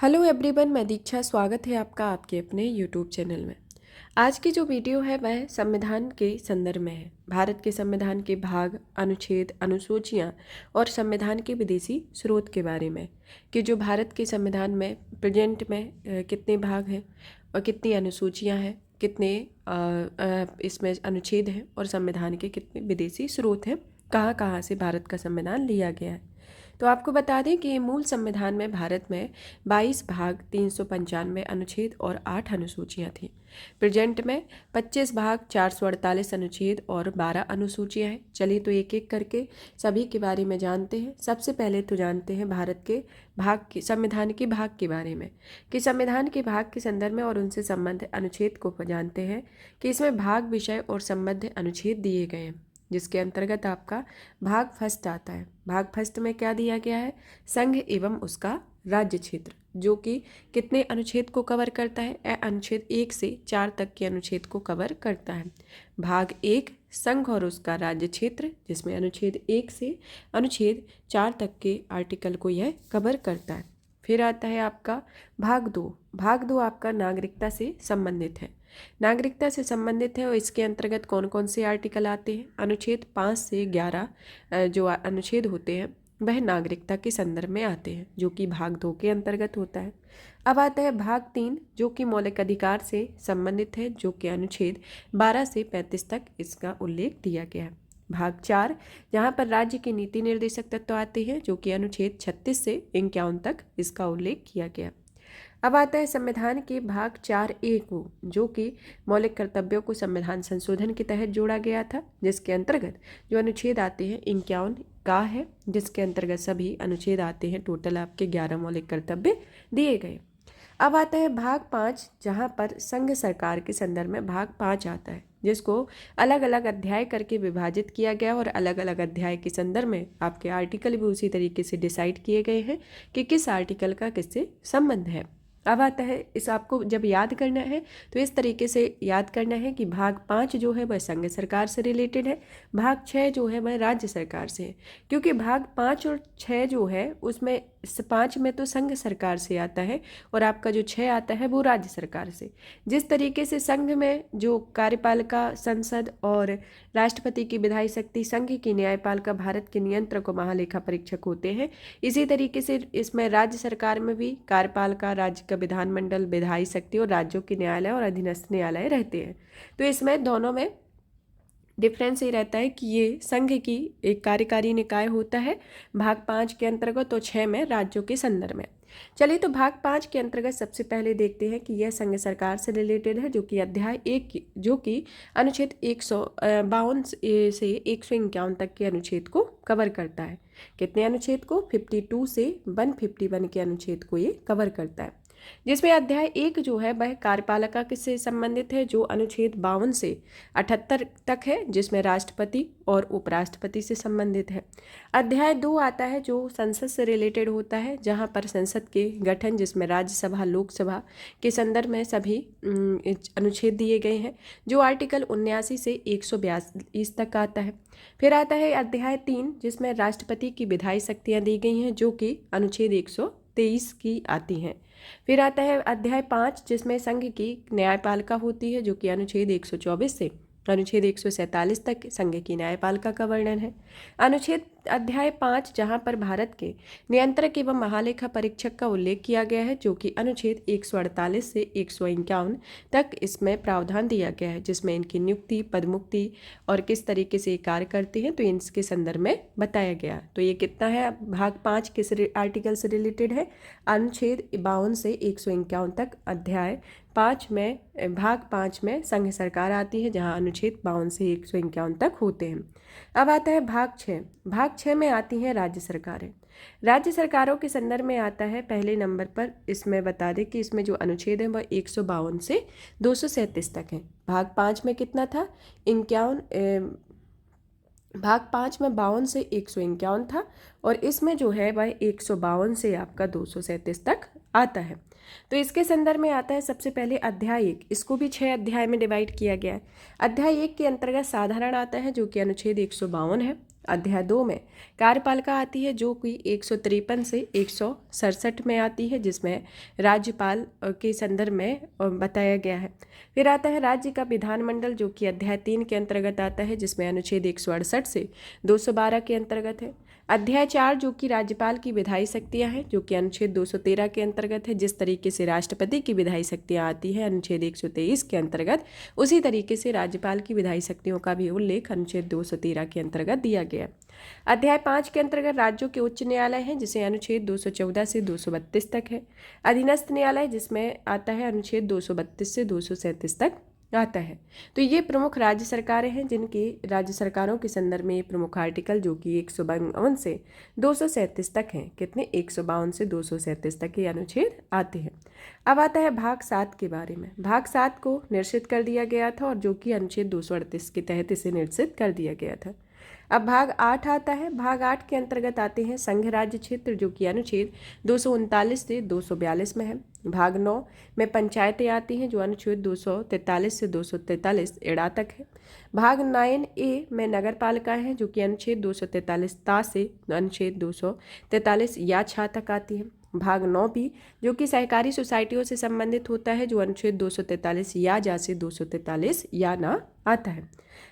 Hello everyone, मैं दीक्षा। स्वागत है आपका आपके अपने यूट्यूब चैनल में। आज की जो वीडियो है वह संविधान के संदर्भ में है। भारत के संविधान के भाग, अनुच्छेद, अनुसूचियां और संविधान के विदेशी स्रोत के बारे में कि जो भारत के संविधान में प्रेजेंट में कितने भाग हैं और कितनी अनुसूचियां हैं, कितने इसमें अनुच्छेद हैं और संविधान के कितने विदेशी स्रोत हैं, कहाँ कहाँ से भारत का संविधान लिया गया है। तो आपको बता दें कि मूल संविधान में भारत में 22 भाग, 395 अनुच्छेद और 8 अनुसूचियां थीं। प्रेजेंट में 25 भाग, 448 अनुच्छेद और 12 अनुसूचियां हैं। चलिए तो एक एक करके सभी के बारे में जानते हैं। सबसे पहले तो जानते हैं भारत के भाग के संविधान के भाग के बारे में कि संविधान के भाग के संदर्भ में और उनसे संबंधित अनुच्छेद को जानते हैं कि इसमें भाग, विषय और संबद्ध अनुच्छेद दिए गए हैं, जिसके अंतर्गत आपका भाग फर्स्ट आता है। भाग फर्स्ट में क्या दिया गया है? संघ एवं उसका राज्य क्षेत्र, जो कि कितने अनुच्छेद को कवर करता है? अनुच्छेद 1 से 4 तक के अनुच्छेद को कवर करता है। भाग 1 संघ और उसका राज्य क्षेत्र, जिसमें अनुच्छेद 1 से अनुच्छेद 4 तक के आर्टिकल को यह कवर करता है। फिर आता है आपका भाग 2। भाग 2 आपका नागरिकता से संबंधित है। नागरिकता से संबंधित है और इसके अंतर्गत कौन कौन से आर्टिकल आते हैं? अनुच्छेद 5 से 11 जो अनुच्छेद होते हैं वह नागरिकता के संदर्भ में आते हैं, जो कि भाग 2 के अंतर्गत होता है। अब आता है भाग 3, जो कि मौलिक अधिकार से संबंधित है, जो कि अनुच्छेद 12 से 35 तक इसका उल्लेख दिया गया है। भाग 4, जहाँ पर राज्य के नीति निर्देशक तत्व आते हैं, जो कि अनुच्छेद 36 से 51 तक इसका उल्लेख किया गया। अब आता है संविधान के भाग 4A को, जो कि मौलिक कर्तव्यों को संविधान संशोधन के तहत जोड़ा गया था, जिसके अंतर्गत जो अनुच्छेद आते हैं 51 का है, जिसके अंतर्गत सभी अनुच्छेद आते हैं। टोटल आपके 11 मौलिक कर्तव्य दिए गए। अब आता है भाग 5, जहाँ पर संघ सरकार के संदर्भ में भाग 5 आता है, जिसको अलग अलग अध्याय करके विभाजित किया गया और अलग अलग अध्याय के संदर्भ में आपके आर्टिकल भी उसी तरीके से डिसाइड किए गए हैं कि किस आर्टिकल का किससे संबंध है। अब आता है, इस आपको जब याद करना है तो इस तरीके से याद करना है कि भाग 5 जो है वह संघ सरकार से रिलेटेड है, भाग 6 जो है वह राज्य सरकार से है। क्योंकि भाग 5 और 6 जो है उसमें 5 में तो संघ सरकार से आता है और आपका जो 6 आता है वो राज्य सरकार से। जिस तरीके से संघ में जो कार्यपालिका, संसद और राष्ट्रपति की विधायी शक्ति, संघ की न्यायपालिका, भारत के नियंत्रक और महालेखा परीक्षक होते हैं, इसी तरीके से इसमें राज्य सरकार में भी कार्यपालिका, राज्य का विधानमंडल, विधायी शक्ति और राज्यों के न्यायालय और अधीनस्थ न्यायालय रहते हैं। तो इसमें दोनों में डिफरेंस ये रहता है कि ये संघ की एक कार्यकारी निकाय होता है भाग 5 के अंतर्गत, तो 6 में राज्यों के संदर्भ में। चलिए तो भाग 5 के अंतर्गत सबसे पहले देखते हैं कि यह संघ सरकार से रिलेटेड है, जो कि अध्याय 1 जो कि अनुच्छेद 152 से 151 तक के अनुच्छेद को कवर करता है। कितने अनुच्छेद को? 52 से 151 के अनुच्छेद को ये कवर करता है। जिसमें अध्याय 1 जो है वह कार्यपालिका से संबंधित है, जो अनुच्छेद 52 से 78 तक है, जिसमें राष्ट्रपति और उपराष्ट्रपति से संबंधित है। अध्याय 2 आता है जो संसद से रिलेटेड होता है, जहां पर संसद के गठन, जिसमें राज्यसभा, लोकसभा के संदर्भ में सभी अनुच्छेद दिए गए हैं, जो आर्टिकल 79 से 142 तक आता है। फिर आता है अध्याय 3, जिसमें राष्ट्रपति की विधायी शक्तियाँ दी गई हैं, जो कि अनुच्छेद 123 की आती हैं। फिर आता है अध्याय 5, जिसमें संघ की न्यायपालिका होती है, जो कि अनुच्छेद 124 से अनुच्छेद 147 तक संघ की न्यायपालिका का वर्णन है। अनुच्छेद अध्याय 5, जहां पर भारत के नियंत्रक एवं महालेखा परीक्षक का उल्लेख किया गया है, जो कि अनुच्छेद 148 से 151 तक इसमें प्रावधान दिया गया है, जिसमें इनकी नियुक्ति, पदमुक्ति और किस तरीके से कार्य करते हैं, तो इनके संदर्भ में बताया गया। तो ये कितना है? भाग 5 किस आर्टिकल से रिलेटेड है? अनुच्छेद 52 से 151 तक। अध्याय 5 में, भाग 5 में संघ सरकार आती है, जहां अनुच्छेद 52 से 151 तक होते हैं। अब आता है भाग 6। भाग 6 में आती हैं राज्य सरकारें। राज्य सरकारों के संदर्भ में आता है पहले नंबर पर। इसमें बता दें कि इसमें जो अनुच्छेद है वह 152 से 237 तक है। भाग 5 में कितना था? 51। भाग 5 में 52 से 151 था और इसमें जो है वह 152 से आपका 237 तक आता है। तो इसके संदर्भ में आता है सबसे पहले अध्याय 1। इसको भी 6 अध्याय में डिवाइड किया गया है। अध्याय 1 के अंतर्गत साधारण आता है, जो कि अनुच्छेद 152 है। अध्याय 2 में कार्यपालिका आती है जो कि 153 से 167 में आती है, जिसमें राज्यपाल के संदर्भ में बताया गया है। फिर आता है राज्य का विधानमंडल जो कि अध्याय 3 के अंतर्गत आता है, जिसमें अनुच्छेद 168 से 212 के अंतर्गत है। अध्याय 4 जो कि राज्यपाल की विधायी शक्तियां हैं, जो कि अनुच्छेद 213 के अंतर्गत है। जिस तरीके से राष्ट्रपति की विधायी शक्तियां आती है अनुच्छेद 123 के अंतर्गत, उसी तरीके से राज्यपाल की विधायी शक्तियों का भी उल्लेख अनुच्छेद 213 के अंतर्गत दिया गया। अध्याय 5 के अंतर्गत राज्यों के उच्च न्यायालय हैं, जिसे अनुच्छेद 214 से 232 तक है। अधीनस्थ न्यायालय जिसमें आता है अनुच्छेद 232 से 237 तक आता है। तो ये प्रमुख राज्य सरकारें हैं, जिनकी राज्य सरकारों के संदर्भ में ये प्रमुख आर्टिकल जो कि 152 से 237 तक हैं। कितने? 152 से 237 तक ये अनुच्छेद आते हैं। अब आता है भाग 7 के बारे में। भाग 7 को निश्चित कर दिया गया था और जो कि अनुच्छेद 238 के तहत इसे निश्चित कर दिया गया था। अब भाग 8 आता है। भाग 8 के अंतर्गत आते हैं संघ राज्य क्षेत्र जो कि अनुच्छेद 239 से 242 में है। भाग 9 में पंचायतें आती हैं जो अनुच्छेद 243 से 243 एड़ा तक है। भाग 9A में नगर पालिकाएँ हैं जो कि अनुच्छेद 243 ता से अनुच्छेद 243 या छा तक आती है। भाग 9B जो कि सहकारी सोसाइटियों से संबंधित होता है, जो अनुच्छेद 243 या जा से 243 या ना आता है।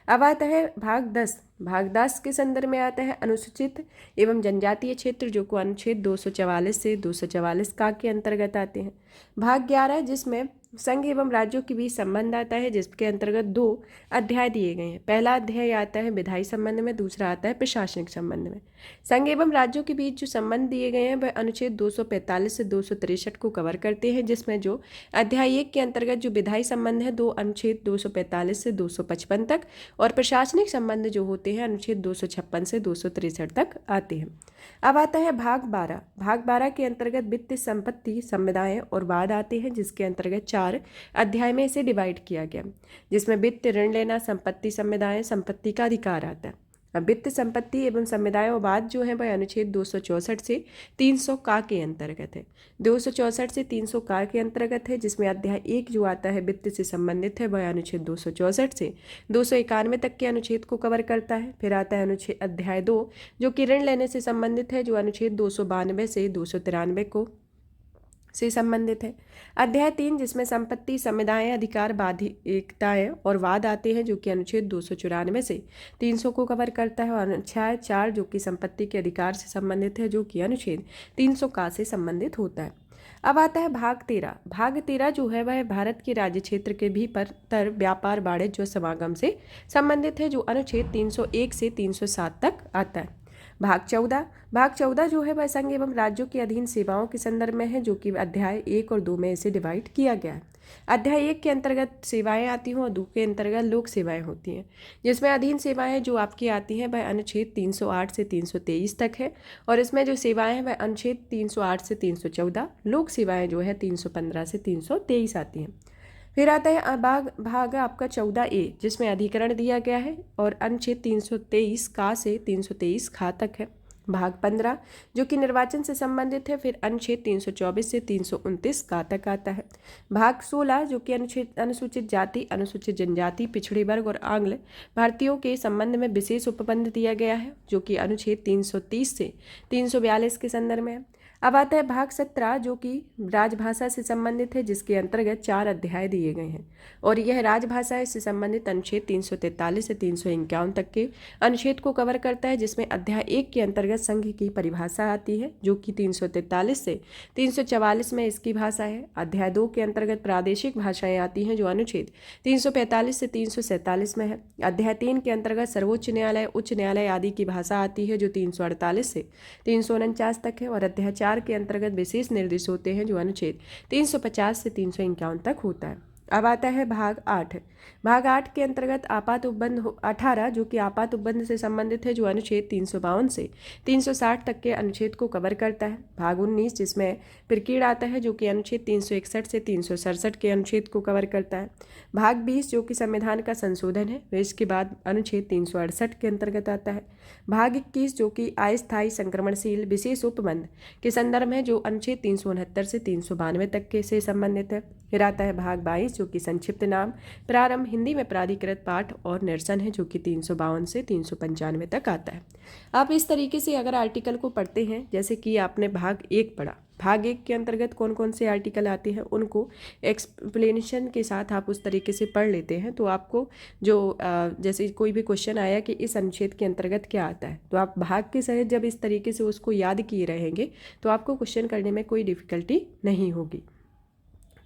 अब आता है भाग 10। भाग 10 के संदर्भ में आता है अनुसूचित एवं जनजातीय क्षेत्र जो को अनुच्छेद 244 से 244 का के अंतर्गत आते हैं। भाग 11 जिसमें संघ एवं राज्यों के बीच संबंध आता है, जिसके अंतर्गत 2 अध्याय दिए गए हैं। पहला अध्याय आता है विधायी संबंध में, दूसरा आता है प्रशासनिक संबंध में। संघ एवं राज्यों के बीच जो संबंध दिए गए हैं वह अनुच्छेद 245 से 263 को कवर करते हैं, जिसमें जो अध्याय 1 के अंतर्गत जो विधायी संबंध है 2 अनुच्छेद 245 से 255 तक, और प्रशासनिक संबंध जो होते हैं अनुच्छेद 256 से 263 तक आते हैं। अब आता है भाग 12। भाग 12 के अंतर्गत वित्त, संपत्ति, संविदाएं और वाद आते हैं, जिसके अंतर्गत 4 अध्याय में इसे डिवाइड किया गया, जिसमें वित्त, ऋण लेना, संपत्ति, संविदाएं, संपत्ति का अधिकार आता है। अब वित्त, संपत्ति एवं संविदाएं और वाद जो है वह अनुच्छेद 264 से 300 का के अंतर्गत है। 264 से 300 का के अंतर्गत है, जिसमें अध्याय 1 जो आता है वित्त से संबंधित है वह अनुच्छेद 264 से 291 तक के अनुच्छेद को कवर करता है। फिर आता है अनुच्छेद अध्याय 2 जो कि ऋण लेने से संबंधित है, जो अनुच्छेद 292 से 293 को से संबंधित है। अध्याय 3 जिसमें संपत्ति, संविदाएं, अधिकार, बाध्यताएं और वाद आते हैं, जो कि अनुच्छेद 294 से 300 को कवर करता है। और अध्याय 4 जो कि संपत्ति के अधिकार से संबंधित है, जो कि अनुच्छेद 300 का से संबंधित होता है। अब आता है भाग 13। भाग 13 जो है वह भारत के राज्य क्षेत्र के भीतर व्यापार, वाणिज्य और समागम से संबंधित है, जो अनुच्छेद 301 से 307 तक आता है। भाग 14 जो है वह संघ एवं राज्यों के अधीन सेवाओं के संदर्भ में है, जो कि अध्याय 1 और 2 में इसे डिवाइड किया गया है। अध्याय 1 के अंतर्गत सेवाएं आती हैं और 2 के अंतर्गत लोक सेवाएं होती हैं, जिसमें अधीन सेवाएं जो आपकी आती हैं वह अनुच्छेद 308 से 323 तक है, और इसमें जो सेवाएं हैं वह अनुच्छेद 308 से 314, लोक सेवाएं जो है 315 से 323 आती हैं। फिर आता है भाग आपका 14A जिसमें अधिकरण दिया गया है और अनुच्छेद 323 का से 323 खा तक है। भाग 15 जो कि निर्वाचन से संबंधित है, फिर अनुच्छेद 324 से 329 का तक आता है। भाग 16 जो कि अनुसूचित जाति, अनुसूचित जनजाति, पिछड़े वर्ग और आंग्ल भारतीयों के संबंध में विशेष उपबंध दिया गया है, जो कि अनुच्छेद 330 से 342 के संदर्भ में है। अब आता है भाग 17 जो कि राजभाषा से संबंधित है, जिसके अंतर्गत 4 अध्याय दिए गए हैं, और यह राजभाषा से संबंधित अनुच्छेद 343 से 351 तक के अनुच्छेद को कवर करता है, जिसमें अध्याय 1 के अंतर्गत संघ की परिभाषा आती है, जो कि 343 से 344 में इसकी भाषा है। अध्याय 2 के अंतर्गत प्रादेशिक भाषाएं आती हैं, जो अनुच्छेद 345 से 347 में है। अध्याय 3 के अंतर्गत सर्वोच्च न्यायालय, उच्च न्यायालय आदि की भाषा आती है, जो 348 से 349 तक है। और अध्याय 4 के अंतर्गत विशेष निर्देश होते हैं, जो अनुच्छेद 350 से 351 तक होता है। अब आता है भाग 8। भाग 8 के अंतर्गत आपात उपबंध 18 जो कि आपात उपबंध से संबंधित है, जो अनुच्छेद 352 से 360 तक के अनुच्छेद को कवर करता है। भाग 19 जिसमें प्रकीर्ण आता है, जो कि अनुच्छेद 361 से 367 के अनुच्छेद को कवर करता है। भाग 20 जो कि संविधान का संशोधन है, वह इसके बाद अनुच्छेद 368 के अंतर्गत आता है। भाग 21 जो कि अस्थायी संक्रमणशील विशेष उपबंध के संदर्भ में, जो अनुच्छेद 369 से 392 तक के से संबंधित है। फिर आता है भाग 22 जो कि संक्षिप्त नाम, प्रारंभ हिंदी में प्राधिकृत पाठ और निरसन है जो कि 352 से 395 तक आता है। आप इस तरीके से अगर आर्टिकल को पढ़ते हैं, जैसे कि आपने भाग 1 पढ़ा, भाग 1 के अंतर्गत कौन कौन से आर्टिकल आते हैं उनको एक्सप्लेनेशन के साथ आप उस तरीके से पढ़ लेते हैं, तो आपको जो जैसे कोई भी क्वेश्चन आया कि इस अनुच्छेद के अंतर्गत क्या आता है, तो आप भाग के सहित जब इस तरीके से उसको याद किए रहेंगे तो आपको क्वेश्चन करने में कोई डिफिकल्टी नहीं होगी।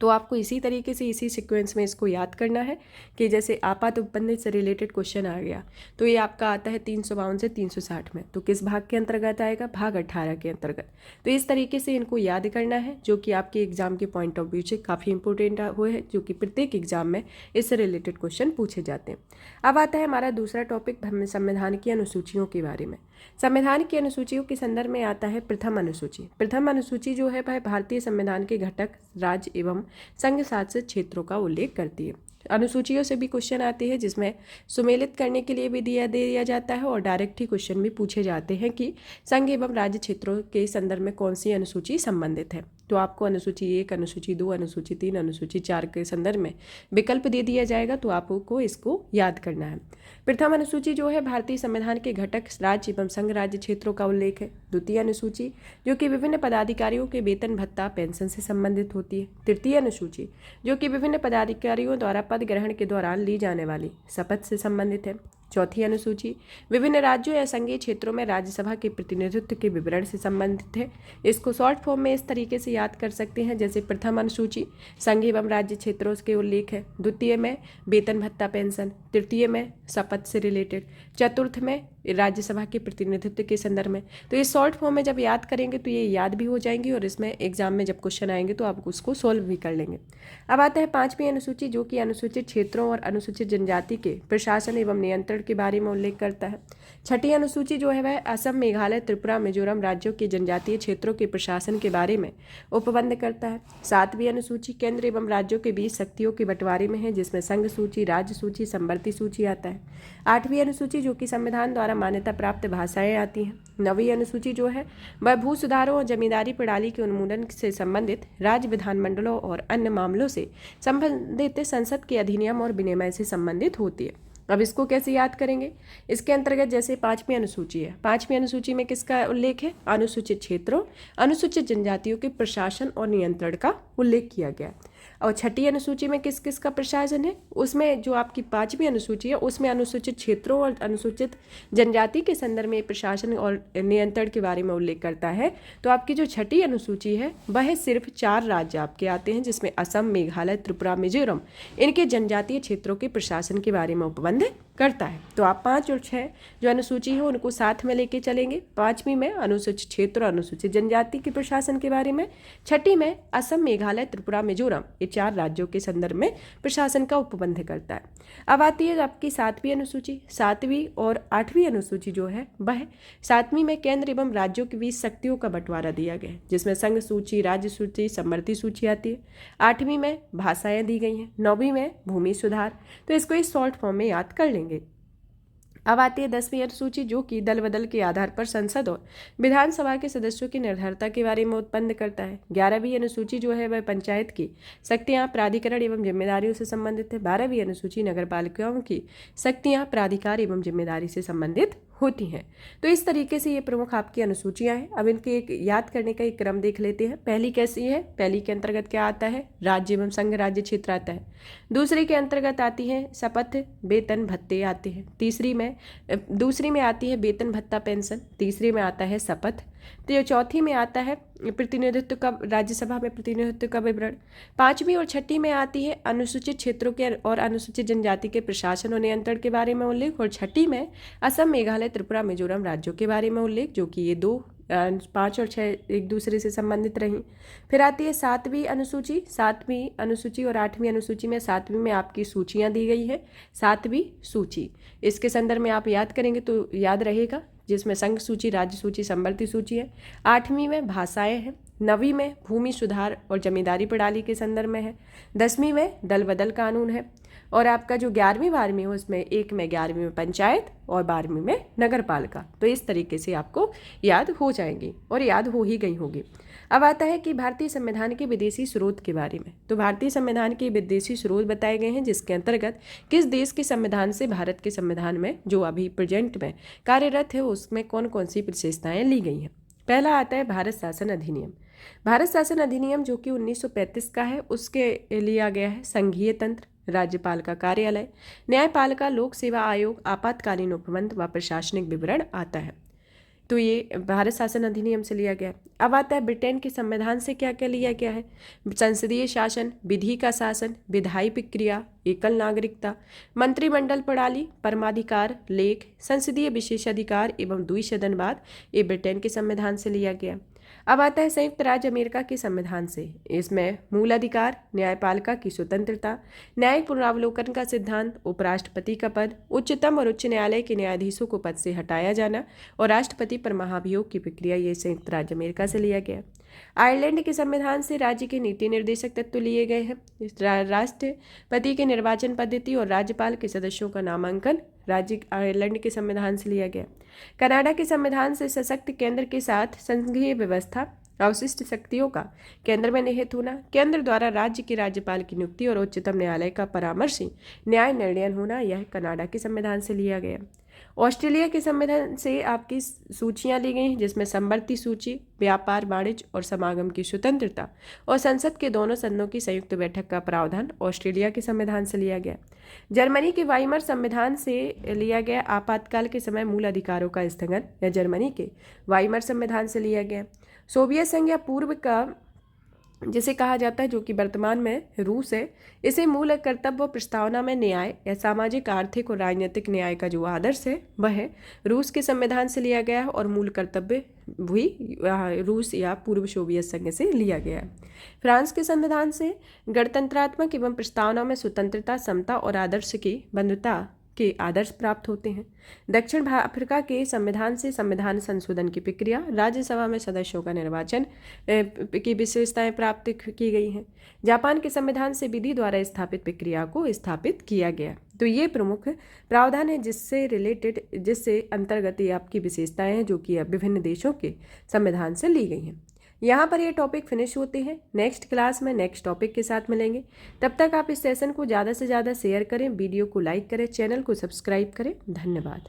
तो आपको इसी तरीके से इसी सीक्वेंस में इसको याद करना है कि जैसे आपात उपबंधित से रिलेटेड क्वेश्चन आ गया तो ये आपका आता है 352 से 360 में, तो किस भाग के अंतर्गत आएगा, भाग 18 के अंतर्गत। तो इस तरीके से इनको याद करना है, जो कि आपके एग्जाम के पॉइंट ऑफ व्यू से काफ़ी इंपॉर्टेंट हुए हैं, जो कि प्रत्येक एग्जाम में इससे रिलेटेड क्वेश्चन पूछे जाते हैं। अब आता है हमारा दूसरा टॉपिक संविधान की अनुसूचियों के बारे में। संविधान की अनुसूचियों के संदर्भ में आता है प्रथम अनुसूची। प्रथम अनुसूची जो है वह भारतीय संविधान के घटक, राज्य एवं संघ शासित क्षेत्रों का उल्लेख करती है। अनुसूचियों से भी क्वेश्चन आते हैं जिसमें सुमेलित करने के लिए भी दिया जाता है और डायरेक्ट ही क्वेश्चन भी पूछे जाते हैं कि संघ एवं राज्य क्षेत्रों के संदर्भ में कौन सी अनुसूची संबंधित है। तो आपको अनुसूची 1, अनुसूची 2, अनुसूची 3, अनुसूची 4 के संदर्भ में विकल्प दे दिया जाएगा, तो आपको इसको याद करना है। प्रथम अनुसूची जो है भारतीय संविधान के घटक, राज्य एवं संघ राज्य क्षेत्रों का उल्लेख है। द्वितीय अनुसूची जो कि विभिन्न पदाधिकारियों के वेतन भत्ता पेंशन से संबंधित होती है। तृतीय अनुसूची जो कि विभिन्न पदाधिकारियों द्वारा पद ग्रहण के दौरान ली जाने वाली शपथ से संबंधित है। चौथी अनुसूची विभिन्न राज्यों या संघीय क्षेत्रों में राज्यसभा के प्रतिनिधित्व के विवरण से संबंधित है। इसको शॉर्ट फॉर्म में इस तरीके से याद कर सकते हैं, जैसे प्रथम अनुसूची संघ एवं राज्य क्षेत्रों के उल्लेख है, द्वितीय में वेतन भत्ता पेंशन, तृतीय में शपथ से रिलेटेड, चतुर्थ में राज्यसभा के प्रतिनिधित्व के संदर्भ में। तो ये शॉर्ट फॉर्म में जब याद करेंगे तो ये याद भी हो जाएंगी और इसमें एग्जाम में जब क्वेश्चन आएंगे तो आप उसको सोल्व भी कर लेंगे। अब आता है पांचवी अनुसूची जो कि अनुसूचित क्षेत्रों और अनुसूचित जनजाति के प्रशासन एवं नियंत्रण के बारे में उल्लेख करता है। छठी अनुसूची जो है वह असम, मेघालय, त्रिपुरा, मिजोरम राज्यों के जनजातीय क्षेत्रों के प्रशासन के बारे में उपबंध करता है। सातवीं अनुसूची केंद्र एवं राज्यों के बीच शक्तियों के बंटवारे में है, जिसमें संघ सूची, राज्य सूची, समवर्ती सूची आता है। आठवीं अनुसूची जो कि संविधान द्वारा मान्यता प्राप्त भाषाएं आती हैं। नवीं अनुसूची जो है वह भू सुधारों और जमींदारी प्रणाली के उन्मूलन से संबंधित राज्य विधानमंडलों और अन्य मामलों से संबंधित संसद के अधिनियम और विनिमय से संबंधित होती है। अब इसको कैसे याद करेंगे, इसके अंतर्गत जैसे पांचवी अनुसूची है, पांचवी अनुसूची में किसका उल्लेख है, अनुसूचित क्षेत्रों, अनुसूचित जनजातियों के प्रशासन और नियंत्रण का उल्लेख किया गया है। और छठी अनुसूची में किस किस का प्रशासन है, उसमें जो आपकी पांचवी अनुसूची है उसमें अनुसूचित क्षेत्रों और अनुसूचित जनजाति के संदर्भ में प्रशासन और नियंत्रण के बारे में उल्लेख करता है। तो आपकी जो छठी अनुसूची है वह सिर्फ 4 राज्य आपके आते हैं, जिसमें असम, मेघालय, त्रिपुरा, मिजोरम, इनके जनजातीय क्षेत्रों के प्रशासन के बारे में उपबंध करता है। तो आप 5 और 6 जो अनुसूची है उनको साथ में लेके चलेंगे। पांचवी में अनुसूचित क्षेत्र और अनुसूचित जनजाति के प्रशासन के बारे में, छठी में असम, मेघालय, त्रिपुरा, मिजोरम, ये 4 राज्यों के संदर्भ में प्रशासन का उपबंध करता है। अब आती है आपकी 7वीं अनुसूची। 7वीं और 8वीं अनुसूची जो है वह 7वीं में केंद्र एवं राज्यों के बीच शक्तियों का बंटवारा दिया गया है, जिसमें संघ सूची, राज्य सूची, समवर्ती सूची आती है। 8वीं में भाषाएं दी गई हैं। 9वीं में भूमि सुधार। तो इसको इस शॉर्ट फॉर्म में याद कर लेंगे। अब आती है 10वीं अनुसूची जो कि दल बदल के आधार पर संसद और विधानसभा के सदस्यों की निर्धारिता के बारे में उत्पन्न करता है। 11वीं अनुसूची जो है वह पंचायत की शक्तियां, प्राधिकरण एवं जिम्मेदारियों से संबंधित है। 12वीं अनुसूची नगर पालिकाओं की शक्तियां, प्राधिकार एवं जिम्मेदारी से संबंधित होती हैं। तो इस तरीके से ये प्रमुख आपकी अनुसूचियां हैं। अब इनके एक याद करने का एक क्रम देख लेते हैं। पहली कैसी है, पहली के अंतर्गत क्या आता है, राज्य एवं संघ राज्य क्षेत्र आता है। दूसरी के अंतर्गत आती है शपथ, वेतन भत्ते आते हैं। दूसरी में आती है वेतन भत्ता पेंशन। तीसरी में आता है शपथ। तो चौथी में आता है प्रतिनिधित्व का, राज्यसभा में प्रतिनिधित्व का विवरण। 5वीं और 6ठी में आती है अनुसूचित क्षेत्रों के और अनुसूचित जनजाति के प्रशासन और नियंत्रण के बारे में उल्लेख। और 6ठी में असम, मेघालय, त्रिपुरा, मिजोरम राज्यों के बारे में उल्लेख, जो कि ये 5 और 6 एक दूसरे से संबंधित रहीं। फिर आती है 7वीं अनुसूची। 7वीं अनुसूची और 8वीं अनुसूची में 7वीं में आपकी सूचियां दी गई है। 7वीं सूची इसके संदर्भ में आप याद करेंगे तो याद रहेगा, जिसमें संघ सूची, राज्य सूची, समवर्ती सूची है। 8वीं में भाषाएं हैं। 9वीं में भूमि सुधार और जमींदारी प्रणाली के संदर्भ में है। 10वीं में दल बदल कानून है। और आपका जो 11वीं 12वीं है उसमें एक में 11वीं में पंचायत और 12वीं में नगर पालिका। तो इस तरीके से आपको याद हो जाएंगी और याद हो ही गई होगी। अब आता है कि भारतीय संविधान के विदेशी स्रोत के बारे में। तो भारतीय संविधान के विदेशी स्रोत बताए गए हैं, जिसके अंतर्गत किस देश के संविधान से भारत के संविधान में जो अभी प्रेजेंट में कार्यरत है उसमें कौन कौन सी विशेषताएं ली गई हैं। पहला आता है भारत शासन अधिनियम। भारत शासन अधिनियम जो कि 1935 का है, उसके लिया गया है संघीय तंत्र, राज्यपाल का कार्यालय, न्यायपालिका, लोक सेवा आयोग, आपातकालीन उपबंध व प्रशासनिक विवरण आता है। तो ये भारत शासन अधिनियम से लिया गया। अब आता है ब्रिटेन के संविधान से क्या क्या लिया गया है। संसदीय शासन, विधि का शासन, विधायी प्रक्रिया, एकल नागरिकता, मंत्रिमंडल प्रणाली, परमाधिकार, लेख, संसदीय विशेषाधिकार एवं द्विसदनवाद, ये ब्रिटेन के संविधान से लिया गया। अब आता है संयुक्त राज्य अमेरिका के संविधान से। इसमें मूल अधिकार, न्यायपालिका की स्वतंत्रता, न्यायिक पुनरावलोकन का सिद्धांत, उपराष्ट्रपति का पद, उच्चतम और उच्च न्यायालय के न्यायाधीशों को पद से हटाया जाना और राष्ट्रपति पर महाभियोग की प्रक्रिया, ये संयुक्त राज्य अमेरिका से लिया गया। आयरलैंड के संविधान से राज्य के नीति निर्देशक तत्व लिए गए हैं। राष्ट्रपति के निर्वाचन पद्धति और राज्यपाल के सदस्यों का नामांकन राज्य आयरलैंड के संविधान से लिया गया। कनाडा के संविधान से सशक्त केंद्र के साथ संघीय व्यवस्था, अवशिष्ट शक्तियों का केंद्र में निहित होना, केंद्र द्वारा राज्य के राज्यपाल की नियुक्ति और उच्चतम न्यायालय का परामर्शी न्याय निर्णय होना, यह कनाडा के संविधान से लिया गया। ऑस्ट्रेलिया के संविधान से आपकी सूचियां ली गई हैं, जिसमें समवर्ती सूची, व्यापार, वाणिज्य और समागम की स्वतंत्रता और संसद के दोनों सदनों की संयुक्त बैठक का प्रावधान ऑस्ट्रेलिया के संविधान से लिया गया। जर्मनी के वाइमर संविधान से लिया गया आपातकाल के समय मूल अधिकारों का स्थगन, या जर्मनी के वाइमर संविधान से लिया गया। सोवियत संघ या पूर्व का जिसे कहा जाता है, जो कि वर्तमान में रूस है, इसे मूल कर्तव्य प्रस्तावना में न्याय या सामाजिक, आर्थिक और राजनीतिक न्याय का जो आदर्श है वह रूस के संविधान से लिया गया है और मूल कर्तव्य भी रूस या पूर्व सोवियत संघ से लिया गया है। फ्रांस के संविधान से गणतंत्रात्मक एवं प्रस्तावना में स्वतंत्रता, समता और आदर्श की बंधुता के आदर्श प्राप्त होते हैं। दक्षिण अफ्रीका के संविधान से संविधान संशोधन की प्रक्रिया, राज्यसभा में सदस्यों का निर्वाचन की विशेषताएं प्राप्त की गई हैं। जापान के संविधान से विधि द्वारा स्थापित प्रक्रिया को स्थापित किया गया। तो ये प्रमुख प्रावधान है जिससे अंतर्गत ये आपकी विशेषताएं हैं जो कि विभिन्न देशों के संविधान से ली गई हैं। यहाँ पर ये टॉपिक फिनिश होते हैं। नेक्स्ट क्लास में नेक्स्ट टॉपिक के साथ मिलेंगे। तब तक आप इस सेशन को ज़्यादा से ज़्यादा शेयर करें, वीडियो को लाइक करें, चैनल को सब्सक्राइब करें। धन्यवाद।